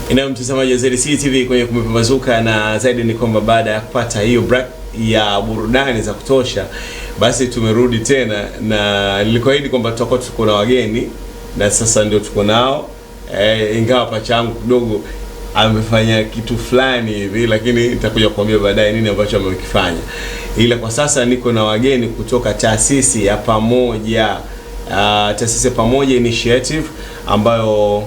Ina mtazamaji wa ZC TV kwenye Kumepambazuka, na zaidi ni kwamba baada ya kupata hiyo break ya burudani za kutosha, basi tumerudi tena, na nilikuahidi kwamba tutakuwa tuko na wageni, na sasa ndio tuko nao. Ingawa pachangu kidogo amefanya kitu fulani hivi, lakini nitakuja kuambia baadaye nini ambacho amekifanya. Ila kwa sasa niko na wageni kutoka taasisi ya Pamoja, taasisi ya Pamoja Initiative ambayo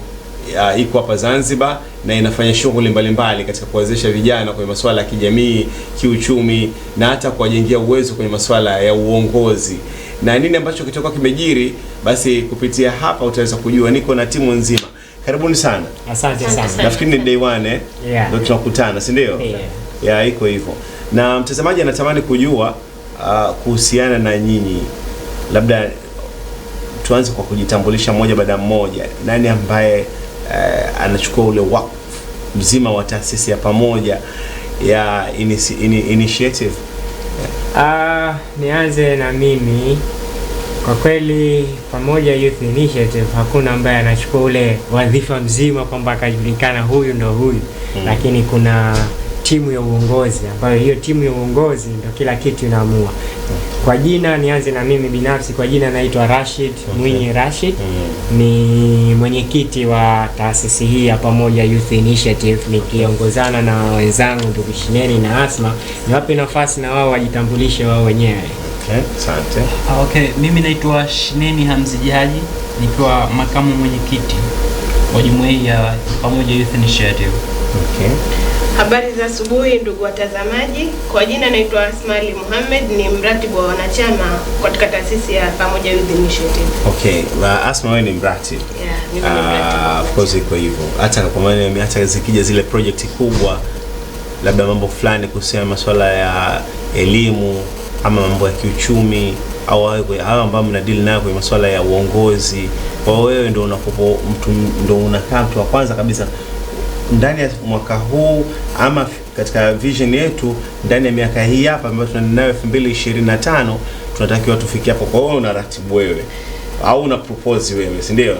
iko hapa Zanzibar na inafanya shughuli mbalimbali katika kuwezesha vijana kwenye masuala ya kijamii, kiuchumi na hata kuwajengea uwezo kwenye masuala ya uongozi. Na nini ambacho kitoka kimejiri, basi kupitia hapa utaweza kujua. Niko na timu nzima. Karibuni sana. Asante sana. Nafikiri ni day 1 ndio tunakutana, si ndio? Yeah, iko hivyo. Na mtazamaji anatamani kujua kuhusiana na nyinyi. Labda tuanze kwa kujitambulisha mmoja baada ya mmoja. Nani ambaye anachukua ule wakfu mzima wa taasisi ya Pamoja ya initiative? Nianze na mimi. Kwa kweli Pamoja Youth Initiative hakuna ambaye anachukua ule wadhifa mzima kwamba akajulikana huyu ndo huyu. Lakini kuna timu ya uongozi ambayo hiyo timu ya uongozi ndio kila kitu inaamua. Kwa jina nianze na mimi binafsi. Kwa jina naitwa Rashid Mwinyi Rashid. Ni mwenyekiti wa taasisi hii ya Pamoja Youth Initiative, nikiongozana na wenzangu ndugu Shineni na Asma. Niwape nafasi na wao wajitambulishe wao wenyewe. Okay, mimi naitwa Shineni Hamzijaji, nikiwa makamu mwenyekiti wa jumuiya ya Pamoja Youth Initiative. Habari za asubuhi ndugu watazamaji. Kwa jina naitwa Asmali Muhammad, ni mratibu wa wanachama katika taasisi ya Pamoja Youth Initiative. Asma, wewe ni mratibu? Yeah, mimi ni mratibu. Of course iko hivyo. Hata kwa maana hata zikija zile project kubwa, labda mambo fulani kuhusiana na masuala ya elimu ama mambo ya kiuchumi au hao ambao mnadili nayo kwa masuala ya uongozi, kwa wewe ndio unakupo mtu, ndio unakaa mtu wa kwanza kabisa ndani ya mwaka huu ama katika vision yetu ndani ya miaka hii hapa ambayo tunayo 2025 tunatakiwa tufikie hapo. Kwa hiyo unaratibu wewe au una propose wewe, si ndio?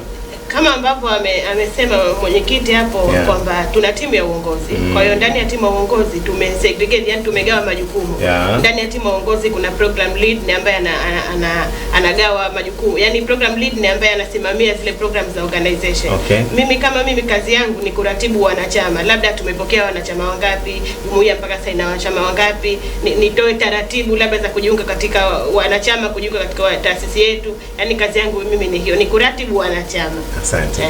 Kama ambapo amesema mwenyekiti hapo kwamba tuna timu ya uongozi. Kwa hiyo ndani ya timu ya uongozi tumesegregate, yani tumegawa majukumu. Ndani ya timu ya uongozi kuna program lead ni ambaye anagawa majukumu. Yani program lead ni ambaye anasimamia zile programs za organization. Mimi kazi yangu ni kuratibu wanachama. Labda tumepokea wanachama wangapi, jumuiya mpaka sasa ina wanachama wangapi, nitoe taratibu labda za kujiunga katika wanachama, kujiunga katika taasisi yetu. Yani kazi yangu mimi ni hiyo, ni kuratibu wanachama. Asante.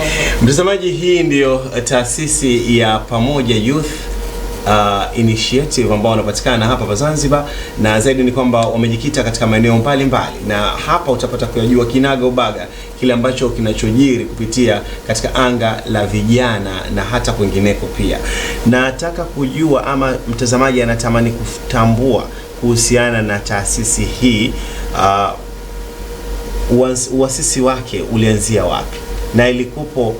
Mtazamaji, hii ndio taasisi ya Pamoja Youth Initiative ambao wanapatikana hapa Zanzibar, na zaidi ni kwamba wamejikita katika maeneo mbalimbali, na hapa utapata kujua kinaga ubaga kile ambacho kinachojiri kupitia katika anga la vijana na hata kwingineko pia. Nataka kujua ama mtazamaji anatamani kutambua kuhusiana na taasisi hii, uasisi wake ulianzia wapi na ilikupo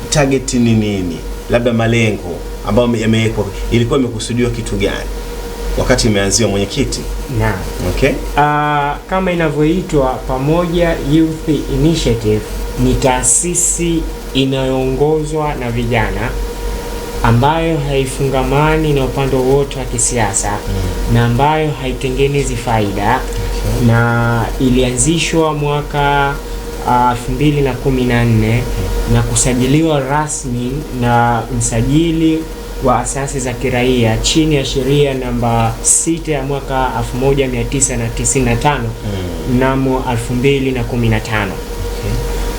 target ni nini, labda malengo ambayo yamewekwa, ilikuwa imekusudiwa kitu gani wakati imeanziwa, mwenyekiti? Kama inavyoitwa Pamoja Youth Initiative ni taasisi inayoongozwa na vijana ambayo haifungamani na upande wote wa kisiasa na ambayo haitengenezi faida, na ilianzishwa mwaka 2014 na kusajiliwa rasmi na msajili wa asasi za kiraia chini ya sheria namba 6 ya mwaka 1995 mnamo 2015.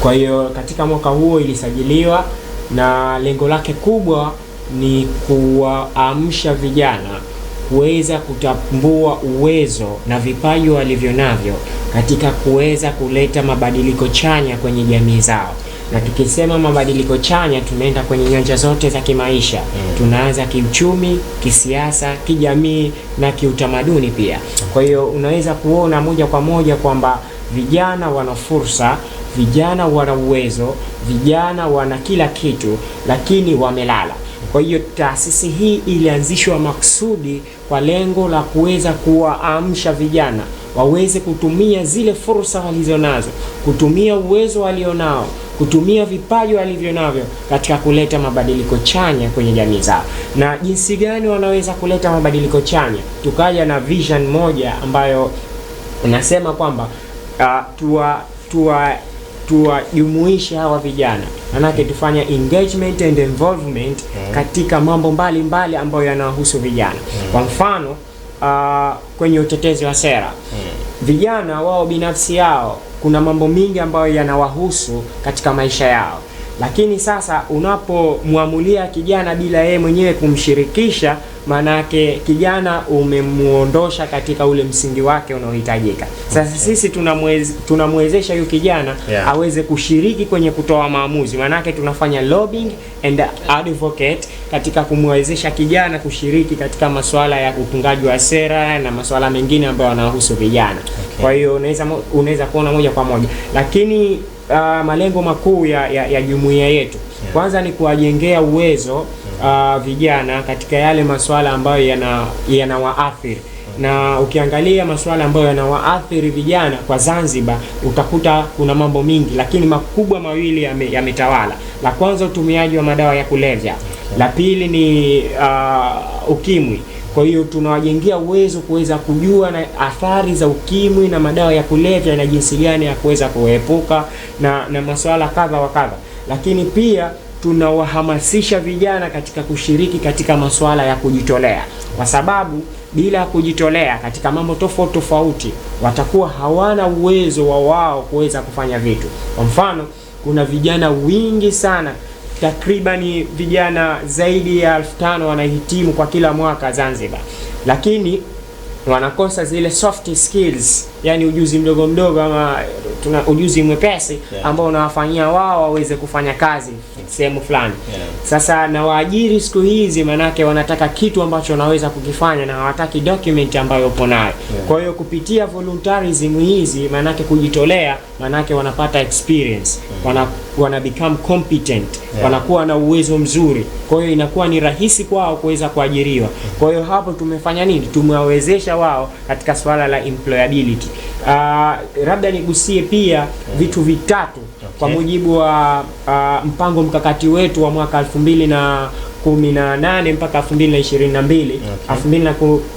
Kwa hiyo katika mwaka huo ilisajiliwa, na lengo lake kubwa ni kuwaamsha vijana kuweza kutambua uwezo na vipaji walivyo navyo katika kuweza kuleta mabadiliko chanya kwenye jamii zao. Na tukisema mabadiliko chanya, tunaenda kwenye nyanja zote za kimaisha. Tunaanza kiuchumi, kisiasa, kijamii na kiutamaduni pia. Kwa hiyo unaweza kuona moja kwa moja kwamba vijana wana fursa, vijana wana uwezo, vijana wana kila kitu, lakini wamelala. Kwa hiyo taasisi hii ilianzishwa maksudi kwa lengo la kuweza kuwaamsha vijana waweze kutumia zile fursa walizonazo, kutumia uwezo walionao, kutumia vipaji walivyo navyo katika kuleta mabadiliko chanya kwenye jamii zao. Na jinsi gani wanaweza kuleta mabadiliko chanya? Tukaja na vision moja ambayo unasema kwamba tuwajumuishe hawa vijana, manake tufanya engagement and involvement katika mambo mbalimbali ambayo yanahusu vijana. Kwa mfano kwenye utetezi wa sera, vijana wao binafsi yao kuna mambo mingi ambayo yanawahusu katika maisha yao, lakini sasa unapomwamulia kijana bila yeye mwenyewe kumshirikisha, manake kijana umemuondosha katika ule msingi wake unaohitajika. Sasa sisi tunamwezesha huyu kijana aweze kushiriki kwenye kutoa maamuzi, manake tunafanya lobbying and advocate katika kumwezesha kijana kushiriki katika masuala ya utungaji wa sera na masuala mengine ambayo yanahusu vijana. Kwa hiyo unaweza kuona moja kwa moja, lakini malengo makuu ya jumuiya yetu kwanza ni kuwajengea uwezo vijana katika yale masuala ambayo yanawaathiri. Na ukiangalia masuala ambayo yanawaathiri vijana kwa Zanzibar, utakuta kuna mambo mingi, lakini makubwa mawili yametawala. La kwanza utumiaji wa madawa ya kulevya, la pili ni ukimwi. Kwa hiyo tunawajengea uwezo kuweza kujua na athari za ukimwi na madawa ya kulevya na jinsi gani ya kuweza kuepuka na masuala kadha wa kadha. Lakini pia tunawahamasisha vijana katika kushiriki katika masuala ya kujitolea, kwa sababu bila kujitolea katika mambo tofauti tofauti watakuwa hawana uwezo wao kuweza kufanya vitu. Kwa mfano, kuna vijana wingi sana, takribani vijana zaidi ya 1500 wanahitimu kwa kila mwaka Zanzibar, lakini wanakosa zile soft skills, yani ujuzi mdogo mdogo ama ujuzi mwepesi ambao unawafanyia wao waweze kufanya kazi sehemu fulani. Sasa na waajiri siku hizi manake wanataka kitu ambacho wanaweza kukifanya na hawataki document ambayo upo nayo. Kwa hiyo kupitia voluntarism hizi, manake kujitolea, manake wanapata experience, wana become competent, wanakuwa na uwezo mzuri. Kwa hiyo inakuwa ni rahisi kwao kuweza kuajiriwa. Kwa hiyo hapo tumefanya nini? Tumewawezesha wao katika swala la employability. Labda nigusie pia vitu vitatu kwa mujibu wa mpango mkakati wetu wa mwaka 2018 mpaka 2022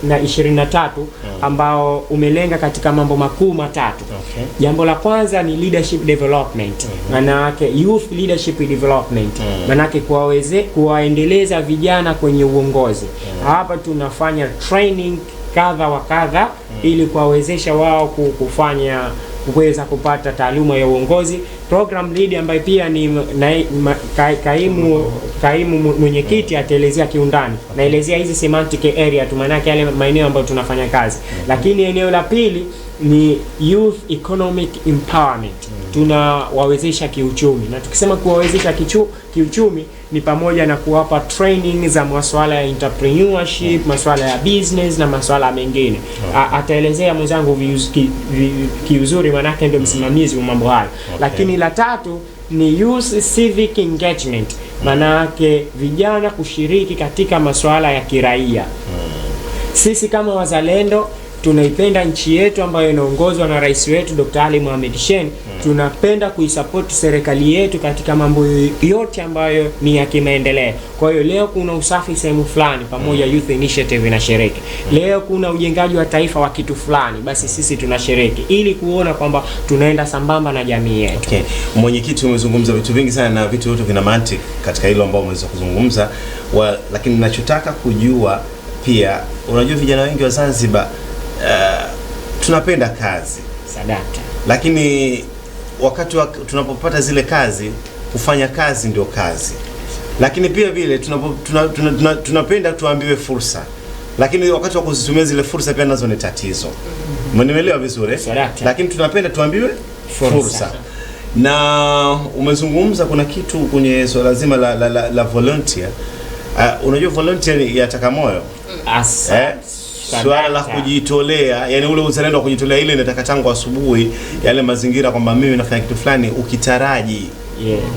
2023 ambao umelenga katika mambo makuu matatu. Jambo la kwanza ni leadership development, maana yake youth leadership development, maana yake kuwaendeleza vijana kwenye uongozi. Hapa tunafanya training kadha wa kadha ili kuwawezesha wao kuweza kupata taaluma ya uongozi. Program lead ambaye pia ni kaimu mwenyekiti ataelezea kiundani. Naelezea hizi semantic area tu, maana yake yale maeneo ambayo tunafanya kazi. Lakini eneo la pili ni youth economic empowerment. Tunawawezesha kiuchumi, na tukisema kuwawezesha kiuchumi ni pamoja na kuwapa training za masuala ya entrepreneurship, masuala ya business na masuala mengine. Ataelezea mwenzangu kiuzuri, manake ndio msimamizi wa mambo hayo. Lakini la tatu ni youth civic engagement, manake vijana kushiriki katika masuala ya kiraia. Sisi kama wazalendo tunaipenda nchi yetu ambayo inaongozwa na rais wetu Dr. Ali Mohamed Shein. Tunapenda kuisupport serikali yetu katika mambo yote ambayo ni ya kimaendeleo. Kwa hiyo leo kuna usafi sehemu fulani, pamoja youth initiative inashiriki. Leo kuna ujengaji wa taifa wa kitu fulani, basi sisi tunashiriki ili kuona kwamba tunaenda sambamba na jamii yetu. Mwenyekiti, umezungumza vitu vingi sana na vitu vyote vina mantiki katika hilo ambao umeweza kuzungumza, lakini ninachotaka kujua pia, unajua vijana wengi wa Zanzibar tunapenda kazi sadaka, lakini wakati tunapopata zile kazi, kufanya kazi ndio kazi. Lakini pia vile tunapenda tuambiwe fursa, lakini wakati wa kuzitumia zile fursa pia nazo ni tatizo. Mmenielewa vizuri? Lakini tunapenda tuambiwe fursa. Na umezungumza kuna kitu kwenye swala zima la volunteer. Unajua volunteer yataka moyo. Swala la kujitolea, yani ule uzalendo wa kujitolea, ile inataka tangu asubuhi, yale mazingira kwamba mimi nafanya kitu fulani ukitaraji.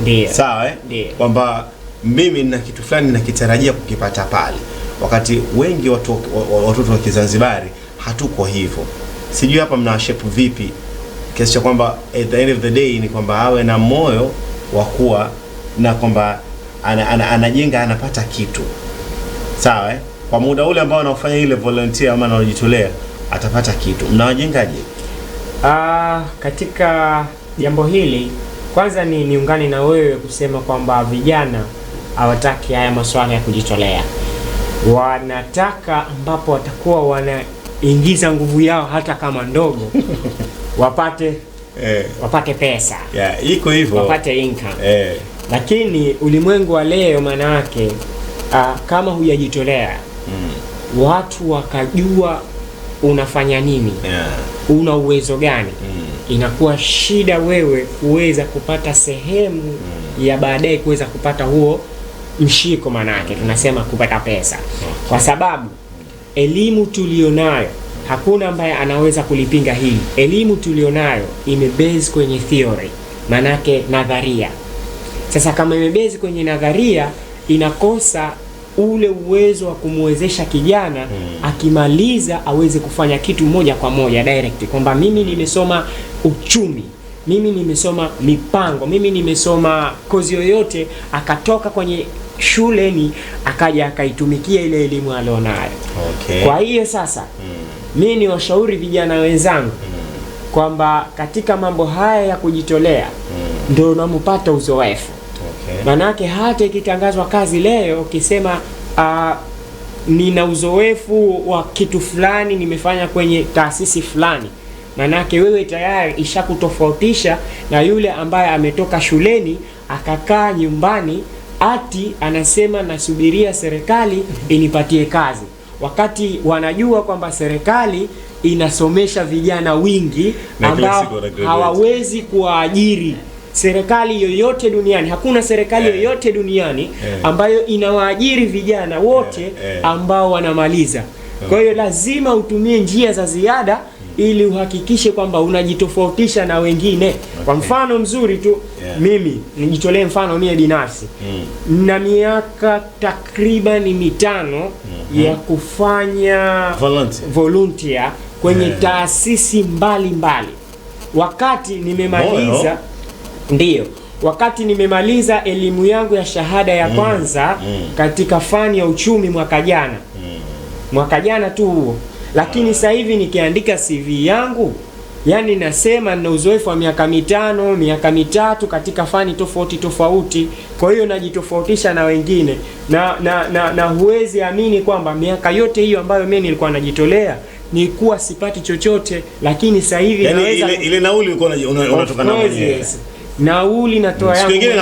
Ndio. Sawa kwamba mimi nina kitu fulani nakitarajia kukipata pale. Wakati wengi watoto wa Kizanzibari hatuko hivyo. Sijui hapa mna shape vipi kiasi cha kwamba at the end of the day ni kwamba awe na moyo wa kuwa na kwamba anajenga anapata kitu. Sawa kwa muda ule ambao anaofanya ile volunteer ama anajitolea atapata kitu. Mnawajengaje? Katika jambo hili kwanza niungane na wewe kusema kwamba vijana hawataki haya masuala ya kujitolea. Wanataka ambapo watakuwa wanaingiza nguvu yao hata kama ndogo wapate pesa. Iko hivyo. Wapate income. Lakini ulimwengu wa leo maana yake kama hujajitolea watu wakajua unafanya nini, una uwezo gani, inakuwa shida wewe kuweza kupata sehemu ya baadaye kuweza kupata huo mshiko, maana yake tunasema kupata pesa. Kwa sababu elimu tulionayo hakuna ambaye anaweza kulipinga hili. Elimu tulionayo imebase kwenye theory, maana yake nadharia. Sasa kama imebase kwenye nadharia, inakosa ule uwezo wa kumwezesha kijana akimaliza aweze kufanya kitu moja kwa moja direct, kwamba mimi nimesoma uchumi, mimi nimesoma mipango, mimi nimesoma kozi yoyote, akatoka kwenye shuleni akaja akaitumikia ile elimu alionayo. Kwa hiyo sasa mimi ni washauri vijana wenzangu kwamba katika mambo haya ya kujitolea ndio unampata uzoefu. Manake hata ikitangazwa kazi leo ukisema nina uzoefu wa kitu fulani nimefanya kwenye taasisi fulani, manake wewe tayari ishakutofautisha na yule ambaye ametoka shuleni akakaa nyumbani ati anasema nasubiria serikali inipatie kazi, wakati wanajua kwamba serikali inasomesha vijana wingi ambao hawawezi kuwaajiri. Serikali yoyote duniani, hakuna serikali yoyote duniani ambayo inawaajiri vijana wote ambao wanamaliza. Kwa hiyo lazima utumie njia za ziada ili uhakikishe kwamba unajitofautisha na wengine. Kwa mfano mzuri tu, mimi nijitolee mfano mimi binafsi. Na miaka takriban 5 ya kufanya volunteer kwenye taasisi mbalimbali. Wakati nimemaliza wakati nimemaliza elimu yangu ya shahada ya kwanza katika fani ya uchumi mwaka jana tu huo. Lakini sasa hivi nikiandika CV yangu, yani nasema nina uzoefu wa miaka 5, miaka 3 katika fani tofauti. Kwa hiyo najitofautisha na wengine na huwezi amini kwamba miaka yote hiyo ambayo mimi nilikuwa najitolea nilikuwa sipati chochote, lakini sasa hivi yani naweza ile nauli ulikuwa unatoka na mwenyewe. Nauli natoa yangu mwenyewe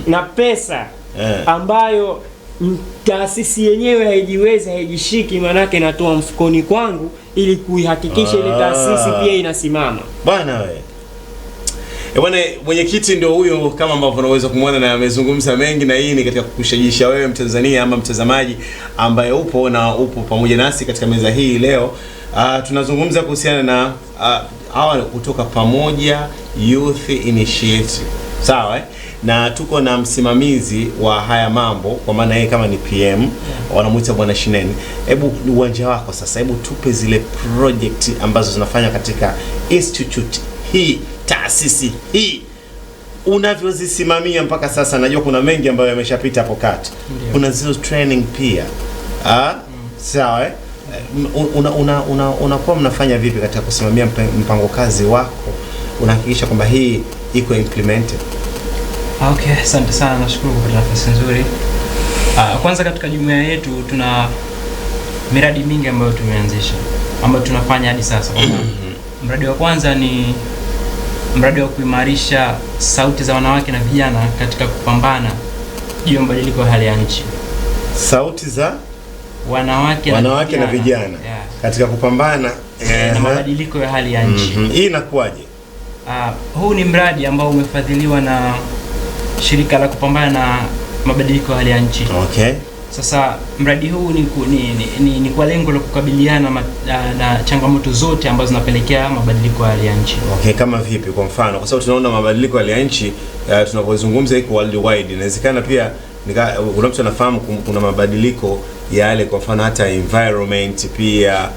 na pesa ambayo taasisi yenyewe haijiwezi, haijishiki, manake natoa mfukoni kwangu ili kuihakikisha ile taasisi pia inasimama. Bwana wewe. Bwana mwenyekiti ndio huyo kama ambavyo unaweza kumwona, na amezungumza mengi, na hii ni katika kukushajisha wewe Mtanzania ama mtazamaji ambaye upo pamoja nasi katika meza hii leo. Tunazungumza kuhusiana na hawa kutoka Pamoja Youth Initiative. Sawa na tuko na msimamizi wa haya mambo, kwa maana yeye kama ni PM wanamuita Bwana Shineni. Hebu uwanja wako sasa, hebu tupe zile project ambazo zinafanya katika institute hii, taasisi hii unavyozisimamia mpaka sasa. Najua kuna mengi ambayo yameshapita hapo kati. Kuna zile training pia. Sawa unakuwa mnafanya vipi katika kusimamia mpango kazi wako, unahakikisha kwamba hii iko implemented? Okay, asante sana, nashukuru kwa nafasi nzuri. Kwanza katika jumuiya yetu tuna miradi mingi ambayo tumeanzisha, ambayo tunafanya hadi sasa. Mradi wa kwanza ni mradi wa kuimarisha sauti za wanawake na vijana katika kupambana juu ya mabadiliko ya hali ya nchi. Sauti za wanawake na vijana katika kupambana na mabadiliko ya hali ya nchi. Hii inakuwaje? Huu ni mradi ambao umefadhiliwa na shirika la kupambana na mabadiliko ya hali ya nchi. Okay. Sasa mradi huu ni kwa lengo la kukabiliana na changamoto zote ambazo zinapelekea mabadiliko ya hali ya nchi. Okay, kama vipi kwa mfano? Kwa sababu tunaona mabadiliko ya hali ya nchi tunapozungumza iko worldwide. Inawezekana pia kuna mtu anafahamu kuna mabadiliko yale, kwa mfano hata environment pia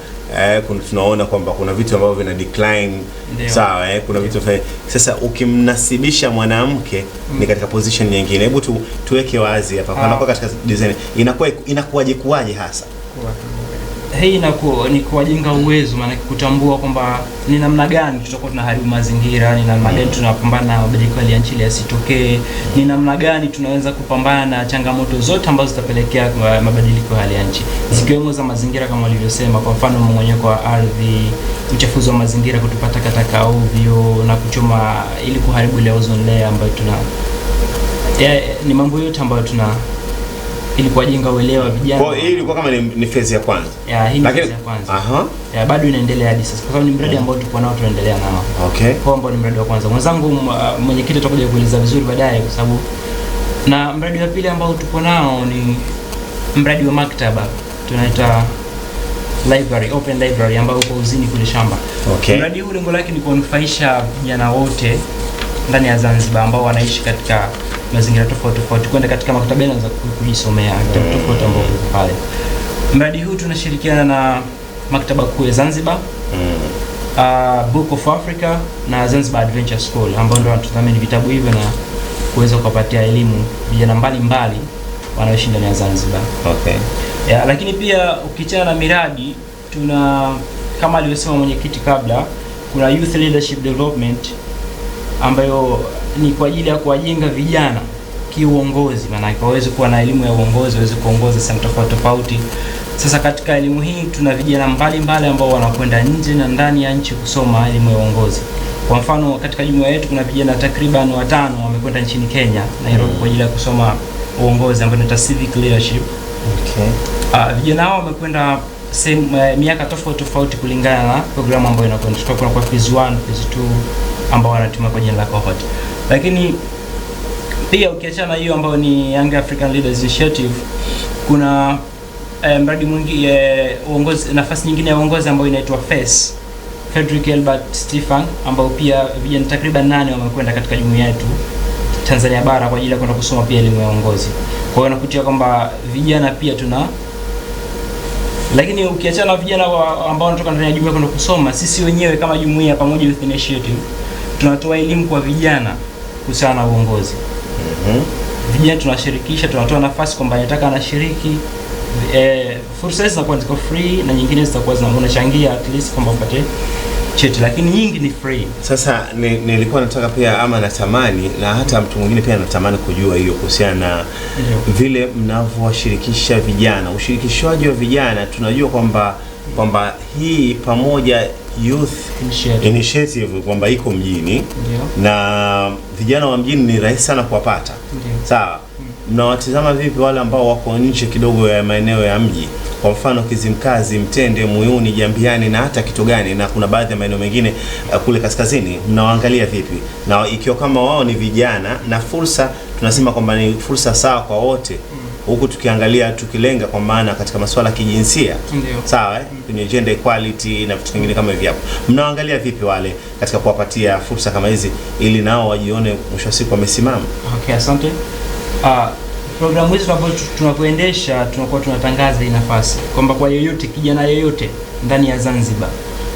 tunaona kwamba kuna vitu ambavyo vina decline. Sawa, kuna vitu sasa ukimnasibisha mwanamke ni katika position nyingine. Hebu tuweke wazi hapa kwa katika design inakuwaje hasa? Hii ni kuwajenga uwezo, maana kutambua kwamba ni namna gani tutakuwa tunaharibu mazingira, ni namna gani tunapambana na mabadiliko ya nchi yasitokee, ni namna gani tunaweza kupambana na changamoto zote ambazo zitapelekea mabadiliko ya nchi, zikiwemo za mazingira kama walivyosema, kwa mfano mmomonyoko wa ardhi, uchafuzi wa mazingira, kutupa takataka ovyo na kuchoma ili kuharibu ile ozone layer ambayo ni mambo yote ambayo ili kuwajenga uelewa vijana. Kwa hiyo ilikuwa kama ni phase ya kwanza. Hii ni phase ya kwanza. Bado inaendelea hadi sasa. Kwa sababu ni mradi ambao tuko nao tunaendelea nao. Okay. Kwa ambao ni mradi wa kwanza. Mwenzangu mwenyekiti atakuja kueleza vizuri baadaye, kwa sababu na mradi wa pili ambao tuko nao ni mradi wa maktaba. Tunaita library, open library, ambao uko Uzini kule Shamba. Okay. Mradi huu lengo lake ni kuwanufaisha vijana wote ndani ya Zanzibar ambao wanaishi katika mazingira tofauti kwenda katika maktaba za kujisomea tofauti ambao pale. Mradi huu tunashirikiana na maktaba kuu ya Zanzibar, Book of Africa na Zanzibar Adventure School, ambao ndio wanatudhamini vitabu hivyo na kuweza kupatia elimu vijana mbalimbali wanaoishi ndani ya Zanzibar. Okay. Lakini pia ukiachana na miradi, tuna kama alivyosema mwenyekiti kabla, kuna youth leadership development ambayo ni kwa ajili ya kuwajenga vijana kiuongozi, maana waweze kuwa na elimu ya uongozi, waweze kuongoza sehemu tofauti. Sasa katika elimu hii tuna vijana mbalimbali ambao wanakwenda nje na ndani ya nchi kusoma elimu ya uongozi. Kwa mfano katika jumuiya yetu kuna vijana takriban 5 wamekwenda nchini Kenya, Nairobi, kwa ajili ya kusoma uongozi ambao ni civic leadership. Okay. Vijana hao wamekwenda miaka tofauti kulingana na programu ambayo inakwenda. Tutakuwa kwa phase 1, phase 2 ambao wanatumia kwa jina la cohort. Lakini pia ukiachana hiyo ambao ni Young African Leaders Initiative, kuna mradi mwingine uongozi, nafasi nyingine ya uongozi ambayo inaitwa FACE, Frederick Albert Stefan, ambao pia vijana takriban 8 wamekwenda katika jumuiya yetu Tanzania bara kwa ajili ya kwenda kusoma pia elimu ya uongozi. Kwa hiyo nakutia kwamba vijana pia tuna. Lakini ukiachana na vijana ambao wanatoka ndani ya jumuiya kwenda kusoma, sisi wenyewe kama jumuiya pamoja Youth Initiative tunatoa elimu kwa vijana kuhusiana na uongozi. Vijana tunashirikisha, tunatoa nafasi kwamba anataka anashiriki. Fursa hizi zinakuwa ziko free na nyingine zitakuwa unachangia at least kwamba upate cheti, lakini nyingi ni free. Sasa nilikuwa nataka pia ama natamani na hata mtu mwingine pia anatamani kujua hiyo kuhusiana na vile mnavyowashirikisha vijana. Ushirikishwaji wa vijana tunajua kwamba hii pamoja Youth Initiative kwamba iko mjini. Na vijana wa mjini ni rahisi sana kuwapata. Sawa. Mnawatazama vipi wale ambao wako nje kidogo ya maeneo ya mji? Kwa mfano Kizimkazi, Mtende, Muyuni, Jambiani na hata Kitogani, na kuna baadhi ya maeneo mengine kule kaskazini, mnawaangalia vipi? Na ikiwa kama wao ni vijana na fursa, tunasema kwamba ni fursa sawa kwa wote. Huku tukiangalia tukilenga kwa maana katika masuala ya kijinsia. Sawa, kwenye gender equality na vitu vingine kama hivi hapo. Mnaangalia vipi wale katika kuwapatia fursa kama hizi ili nao wajione mwisho wa siku wamesimama? Okay, asante. Programu hizi tunapoendesha tunakuwa tunatangaza hii nafasi kwamba kwa yoyote, kijana yoyote ndani ya Zanzibar,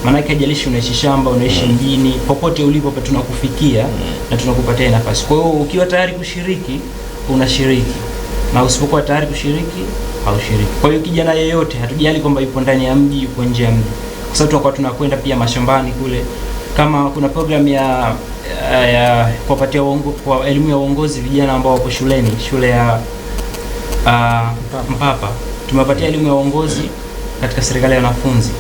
maana yake hajalishi unaishi Shamba, unaishi mjini, popote ulipo hapa tunakufikia na tunakupatia nafasi. Kwa hiyo ukiwa tayari kushiriki unashiriki, na usipokuwa tayari kushiriki haushiriki. Kwa hiyo kijana yeyote, hatujali kwamba yupo ndani ya mji, yupo nje ya mji, kwa sababu tutakuwa tunakwenda pia mashambani kule. Kama kuna program ya kuwapatia kwa elimu ya uongozi vijana ambao wako shule ya Mpapa, tumewapatia elimu ya uongozi katika serikali ya wanafunzi.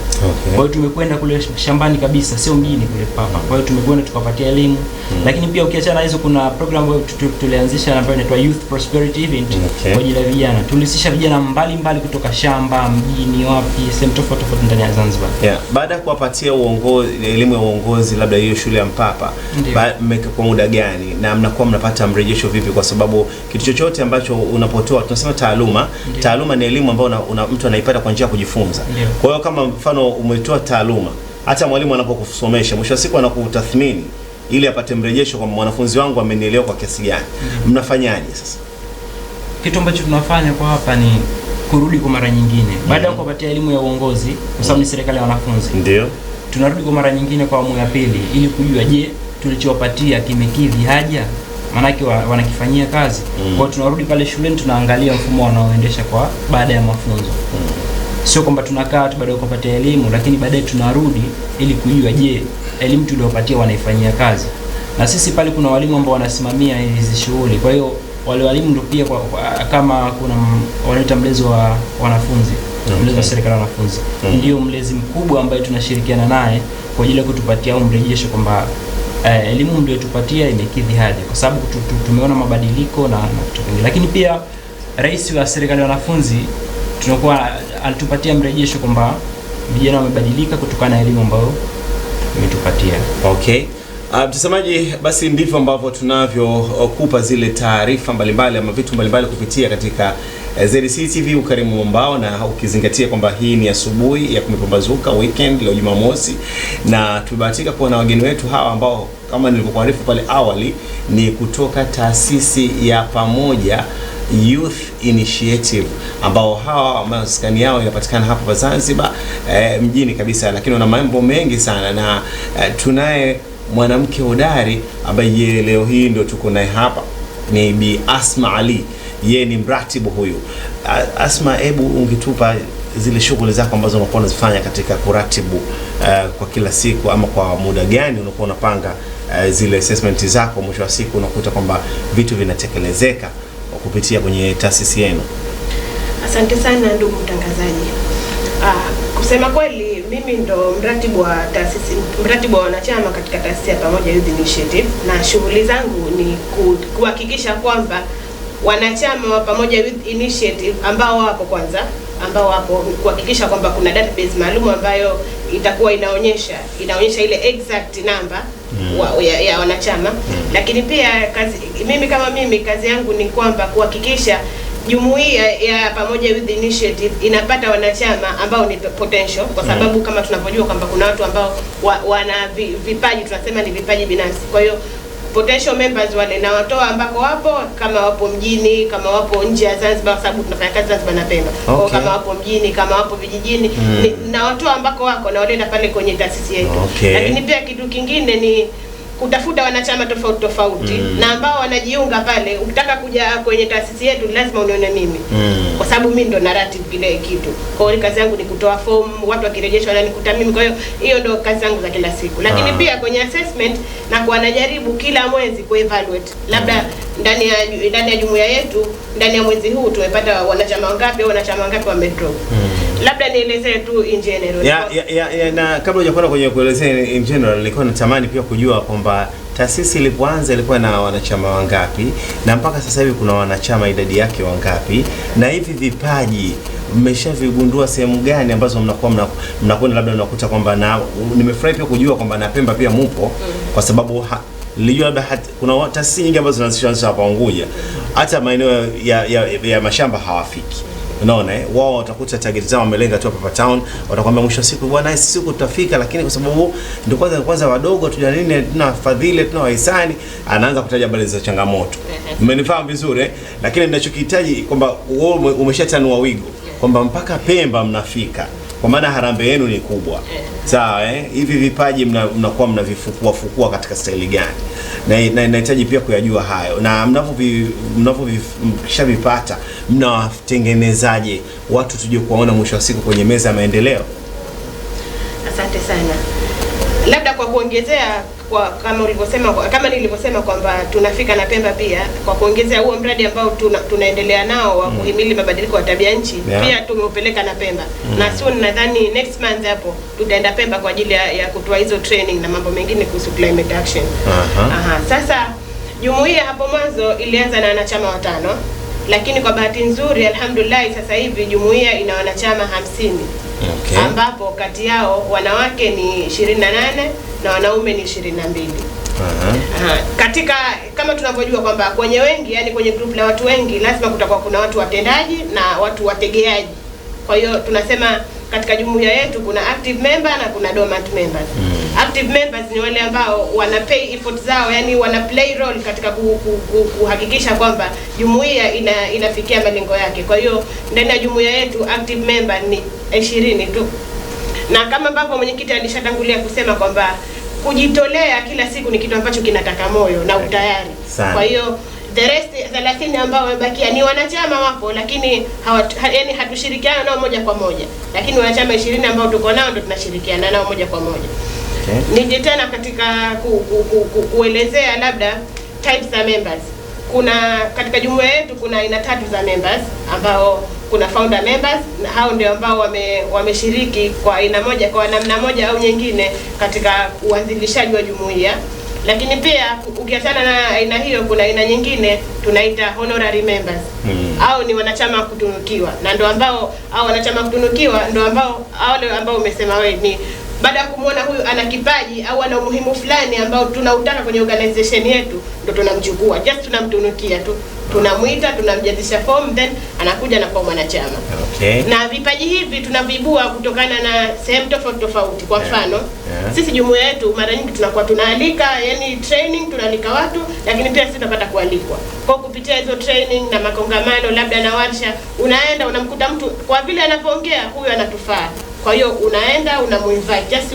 Kwa hiyo tumekwenda kule shambani kabisa, sio mjini kule Mpapa. Kwa hiyo tumekwenda tukapatia elimu. Lakini pia ukiachana hizo, kuna program ambayo tulianzisha ambayo inaitwa Youth Prosperity Event kwa ajili ya vijana. Tulihusisha vijana mbalimbali kutoka Shamba, mjini, wapi, sehemu tofauti ndani ya Zanzibar. Baada ya kuwapatia elimu ya uongozi labda hiyo shule ya Mpapa, kwa muda gani na mnakuwa mnapata mrejesho vipi? Kwa sababu kitu chochote ambacho unapotoa, tunasema taaluma ni elimu ambayo mtu anaipata kwa njia ya kujifunza. Kwa hiyo kama mfano umetoa taaluma, hata mwalimu anapokusomesha mwisho wa siku anakutathmini ili apate mrejesho kwa mwanafunzi wangu amenielewa kwa kiasi gani. Mnafanyaje sasa? Kitu ambacho tunafanya kwa hapa ni kurudi kwa mara nyingine baada ya kuwapatia elimu ya uongozi, kwa sababu ni serikali ya wanafunzi. Ndio Tunarudi kwa mara nyingine kwa awamu ya pili ili kujua, je, tulichowapatia kimekidhi haja, maanake wanakifanyia kazi. Kwa hiyo tunarudi pale shuleni, tunaangalia mfumo wanaoendesha kwa baada ya mafunzo. Sio kwamba tunakaa tu baada ya kupatia elimu, lakini baadaye tunarudi ili kujua, je, elimu tuliyopatia wanaifanyia kazi. Na sisi pale kuna walimu ambao wanasimamia hizi shughuli. Kwa hiyo wale walimu ndio pia kama kuna wanaita mlezi wa wanafunzi, mlezi wa serikali ya wanafunzi, ndio mlezi mkubwa ambaye tunashirikiana naye kwa ajili ya kutupatia mrejesho kwamba elimu ndio tupatia imekidhi haja, kwa sababu tumeona mabadiliko na vitu vingi. Lakini pia rais wa serikali ya wanafunzi tunakuwa alitupatia mrejesho kwamba vijana wamebadilika kutokana na elimu ambayo imetupatia. Okay. Mtazamaji, basi ndivyo ambavyo tunavyokupa zile taarifa mbalimbali ama vitu mbalimbali kupitia katika ZDC TV Ukarimu Mwambao, na ukizingatia kwamba hii ni asubuhi ya kumepambazuka weekend leo Jumamosi, na tumebahatika kuwa na wageni wetu hawa ambao kama nilivyokuarifu pale awali ni kutoka taasisi ya Pamoja Youth Initiative, ambao hawa maskani yao inapatikana hapa Zanzibar mjini kabisa, lakini wana mambo mengi sana, na tunaye mwanamke hodari ambaye leo hii ndio tuko naye hapa, ni Bi Asma Ali. Yeye ni mratibu huyu. Asma, hebu ungetupa zile shughuli zako ambazo unakuwa unazifanya katika kuratibu kwa kila siku, ama kwa muda gani unakuwa unapanga zile assessment zako, mwisho wa siku unakuta kwamba vitu vinatekelezeka kupitia kwenye taasisi yenu? Asante sana ndugu mtangazaji. Kusema kweli mimi ndo mratibu wa wanachama katika taasisi ya Pamoja Youth Initiative, na shughuli zangu ni kuhakikisha kwamba wanachama wa Pamoja Youth Initiative ambao wapo kuhakikisha kwamba kuna database maalum ambayo itakuwa inaonyesha ile exact number ya wanachama. Lakini pia mimi kazi yangu ni kwamba kuhakikisha jumuiya ya Pamoja Youth Initiative inapata wanachama ambao ni potential, kwa sababu kama tunavyojua kwamba kuna watu ambao wana vipaji, tunasema ni vipaji binafsi. Kwa hiyo potential members wale na watoa ambako wapo, kama wapo mjini, kama wapo nje ya Zanzibar, kwa sababu tunafanya kazi Zanzibar na Pemba. Okay. Kama wapo mjini, kama wapo vijijini, na watoa ambako wako na waleta pale kwenye taasisi yetu. Okay. Lakini pia kitu kingine ni kutafuta wanachama tofauti na ambao wanajiunga pale. Ukitaka kuja kwenye taasisi yetu lazima unione mimi, kwa sababu mimi ndo naratibu kile kitu. Kwa hiyo kazi yangu ni kutoa form, watu wakirejeshwa wananikuta mimi. Kwa hiyo ndo kazi zangu za kila siku. Lakini pia kwenye assessment na kwa najaribu kila mwezi kuevaluate, labda ndani ya jumuiya yetu ndani ya mwezi huu tumepata wanachama wangapi au wanachama wangapi wamedrop. Labda nielezee tu in general. Na kabla hujakwenda kwenye kuelezea in general, nilikuwa natamani pia kujua kwamba taasisi ilipoanza ilikuwa na wanachama wangapi, na mpaka sasa hivi kuna wanachama idadi yake wangapi, na hivi vipaji mmeshavigundua sehemu gani ambazo mnakwenda labda unakuta kwamba, na nimefurahi pia kujua kwamba na Pemba pia mupo, kwa sababu nilijua labda kuna taasisi nyingi ambazo zinaanzishwa hapa Unguja, hata maeneo ya mashamba hawafiki. Unaona wao watakuta target zao wamelenga tu hapa town, watakwambia mwisho siku bwana sisi siku tutafika, lakini kwa sababu ndio kwanza wadogo tuna nini, tuna fadhili, tuna wahisani, anaanza kutaja habari za changamoto. Mmenifahamu vizuri Lakini ninachokihitaji kwamba wewe umeshatanua wigo kwamba mpaka Pemba mnafika, kwa maana harambee yenu ni kubwa. Sawa hivi vipaji mnakuwa mnavifukua katika staili gani? Na nahitaji pia kuyajua hayo, na mnavyovipata mnawatengenezaje watu tuje kuwaona mwisho wa siku kwenye meza ya maendeleo? Asante sana. Labda kwa kuongezea, kama nilivyosema kwamba tunafika na Pemba pia, kwa kuongezea huo mradi ambao tunaendelea nao wa kuhimili mabadiliko ya tabia nchi, pia tumeupeleka na Pemba. Na soon nadhani next month hapo tutaenda Pemba kwa ajili ya kutoa hizo training na mambo mengine kuhusu climate action. Sasa jumuiya hapo mwanzo ilianza na wanachama 5, lakini kwa bahati nzuri alhamdulillah sasa hivi jumuiya ina wanachama 50. Okay. Ambapo kati yao wanawake ni 28 na wanaume ni 22. Katika kama tunavyojua kwamba kwenye wengi, yani kwenye group la watu wengi lazima kutakuwa kuna watu watendaji na watu wategeaji. Kwa hiyo tunasema katika jumuiya yetu kuna active member na kuna dormant members. Active members ni wale ambao wana pay effort zao, yani wana play role katika kuhakikisha kwamba jumuiya inafikia malengo yake. Kwa hiyo ndani ya jumuiya yetu active member ni 20 tu. Na kama ambavyo mwenyekiti alishatangulia kusema kwamba kujitolea kila siku ni kitu ambacho kinataka moyo na utayari. Kwa hiyo the rest 30 ambao wamebakia ni wanachama wapo, lakini yani hatushirikiana nao moja kwa moja, lakini wanachama 20 ambao tuko nao ndo tunashirikiana nao moja kwa moja. Nije tena katika kuelezea labda types of members. Kuna katika jumuiya yetu kuna aina 3 za members, ambao kuna founder members, na hao ndio ambao wameshiriki kwa aina moja, kwa namna moja au nyingine katika uanzilishaji wa jumuiya. Lakini pia ukiachana na aina hiyo kuna aina nyingine tunaita honorary members. Au ni wanachama kutunukiwa, na ndio ambao wanachama kutunukiwa ndio wale ambao umesema wewe, ni baada ya kumuona huyu ana kipaji au ana umuhimu fulani ambao tunautaka kwenye organization yetu, ndo tunamchukua, just tunamtunukia tu, tunamuita, tunamjazisha form, then anakuja na kwa mwanachama. Na vipaji hivi tunavibua kutokana na sehemu tofauti. Kwa mfano, sisi jumuiya yetu mara nyingi tunakuwa tunaalika, yani training, tunaalika watu, lakini pia sisi tunapata kualikwa. Kwa kupitia hizo training na makongamano labda na warsha, unaenda unamkuta mtu kwa vile anapoongea huyu anatufaa. Kwa hiyo unaenda unamuinvite, just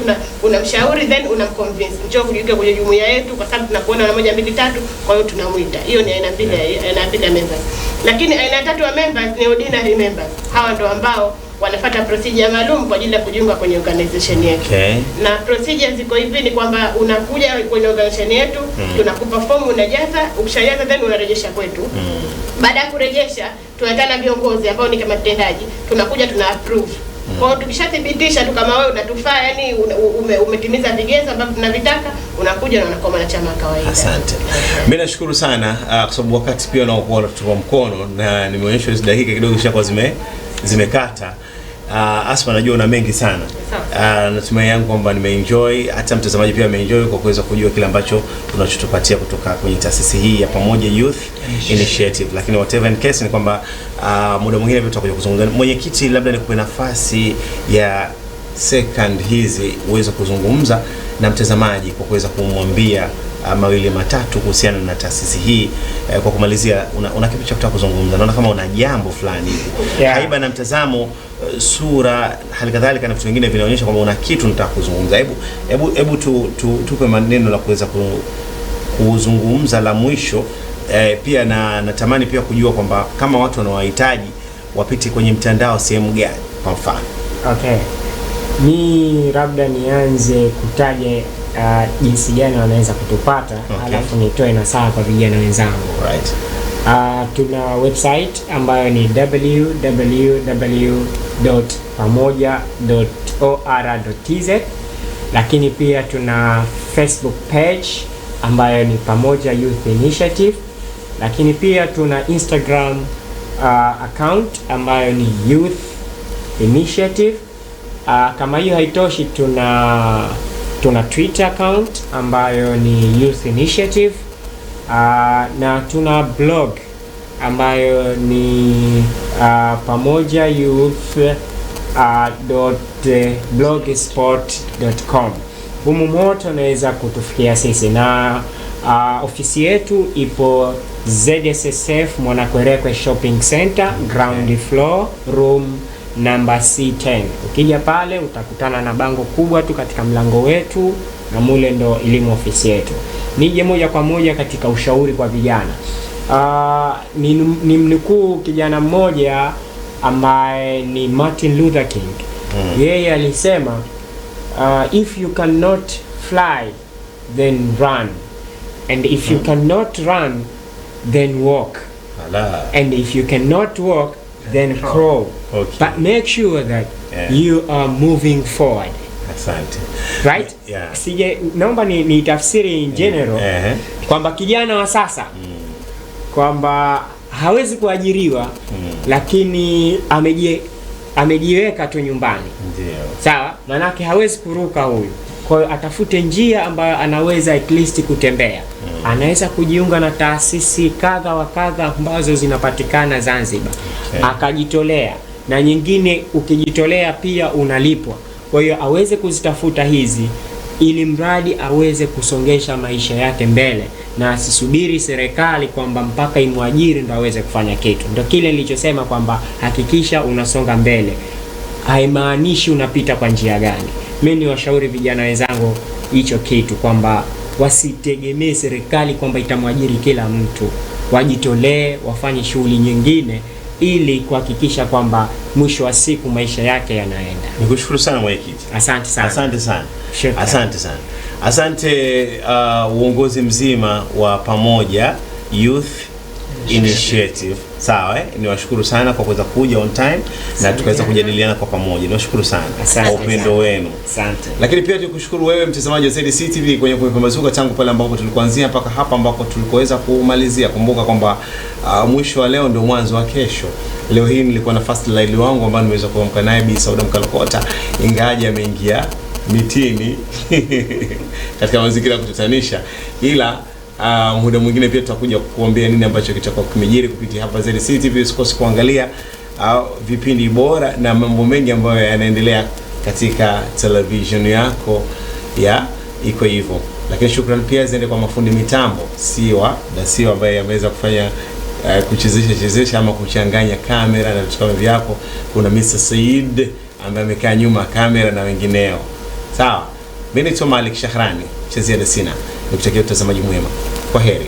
unamshauri, then unamconvince njoo kujiunga kwenye jumuiya yetu kwa sababu tunakuona na 1 2 3, kwa hiyo tunamuita. Hiyo ni aina mbili ya members. Lakini aina 3 ya members ni ordinary members. Hawa ndio ambao wanafuata procedure maalum kwa ajili ya kujiunga kwenye organization yetu. Na procedure ziko hivi, ni kwamba unakuja kwenye organization yetu, tunakupa fomu, unajaza, ukishajaza then unarejesha kwetu. Baada ya kurejesha tunatana viongozi ambao ni kama mtendaji, tunakuja tuna approve. Kwa hiyo tukishathibitisha tu kama wewe unatufaa, yani umetimiza vigezo ambavyo tunavitaka, unakuja na unakuwa mwanachama kawaida. Asante. Mimi nashukuru sana kwa sababu wakati pia unaokuwa tuko mkono, na nimeonyeshwa hizo dakika kidogo zishakuwa zimekata. Asma, najua una mengi sana. Natumai yangu kwamba nimeenjoy, hata mtazamaji pia ameenjoy kwa kuweza kujua kile ambacho tunachotupatia kutoka kwenye taasisi hii ya Pamoja Youth Initiative. Lakini whatever in case ni kwamba muda mwingine tutakuja kuzungumza. Mwenyekiti, labda nikupe nafasi ya second hizi uweze kuzungumza na mtazamaji kwa kuweza kumwambia mawili matatu kuhusiana na taasisi hii. Kwa kumalizia, una kipi cha kutaka kuzungumza? Naona kama una jambo fulani hivi. Haiba na mtazamo, sura, hali kadhalika na vitu vingine vinaonyesha kwamba una kitu unataka kuzungumza. Hebu tupe maneno la kuweza kuzungumza la mwisho. Pia natamani pia kujua kwamba kama watu wanawahitaji wapite kwenye mtandao sehemu gani kwa mfano. Ni labda nianze kutaja jinsi gani wanaweza kutupata, alafu nitoe nasaha kwa vijana wenzangu. Tuna website ambayo ni www.pamoja.or.tz, lakini pia tuna Facebook page ambayo ni Pamoja Youth Initiative, lakini pia tuna Instagram account ambayo ni Youth Initiative. Kama hiyo haitoshi, tuna Twitter account ambayo ni Youth Initiative, na tuna blog ambayo ni pamojayouth.blogspot.com. Humu moto unaweza kutufikia sisi, na ofisi yetu ipo ZSSF Mwanakwerekwe Shopping Center, ground floor, room number C10. Ukija pale utakutana na bango kubwa tu katika mlango wetu, na mule ndo elimu ofisi yetu. Nije moja kwa moja katika ushauri kwa vijana. Ni mnukuu kijana mmoja ambaye ni Martin Luther King. Yeye alisema, if you cannot fly then run, and if you cannot run then walk, and if you cannot walk then crawl. But make sure that you are moving forward. Asante. Right? Sije naomba ni tafsiri in general kwamba kijana wa sasa kwamba hawezi kuajiriwa lakini amejiweka tu nyumbani. Ndio. Sawa? Manake hawezi kuruka huyu. Kwa hiyo atafute njia ambayo anaweza at least kutembea. Anaweza kujiunga na taasisi kadha wa kadha ambazo zinapatikana Zanzibar. Akajitolea. na nyingine ukijitolea pia unalipwa. Kwa hiyo aweze kuzitafuta hizi ili mradi aweze kusongesha maisha yake mbele, na asisubiri serikali kwamba mpaka imwajiri ndo aweze kufanya kitu. Ndio kile nilichosema kwamba hakikisha unasonga mbele, haimaanishi unapita kwa njia gani. Mimi ni washauri vijana wenzangu hicho kitu, kwamba wasitegemee serikali kwamba itamwajiri kila mtu, wajitolee, wafanye shughuli nyingine ili kuhakikisha kwamba mwisho wa siku maisha yake yanaenda. Nikushukuru sana mwenyekiti. Asante sana. Asante sana. Shukrani. Asante sana. Asante uongozi mzima wa Pamoja Youth Initiative. Sawa, niwashukuru sana kwa kuweza kuja on time na tukaweza kujadiliana kwa pamoja. Niwashukuru sana kwa upendo wenu. Asante. Lakini pia tukushukuru wewe mtazamaji wa ZDC TV kwenye kupambazuka tangu pale ambapo tulikuanzia mpaka hapa ambako tulikoweza kumalizia. Kumbuka kwamba mwisho wa leo ndio mwanzo wa kesho. Leo hii nilikuwa na first lady wangu ambaye nimeweza kuamka naye Bi Sauda Mkalokota, ingaje ameingia mitini katika mazingira ya kutatanisha, ila muda mwingine pia tutakuja kukuambia nini ambacho kitakuwa kimejiri kupitia hapa ZDC TV. Usikose kuangalia vipindi bora na mambo mengi ambayo yanaendelea katika television yako ya iko hivyo. Lakini shukrani pia ziende kwa mafundi mitambo Siwa ambaye ameweza kufanya kuchezesha ama kuchanganya kamera na vitu kama vyako. Kuna Mr. Said ambaye amekaa nyuma kamera na wengineo. Sawa, mimi ni Malik Shahrani, chezea sina. Nikutakia utazamaji mwema. Kwaheri.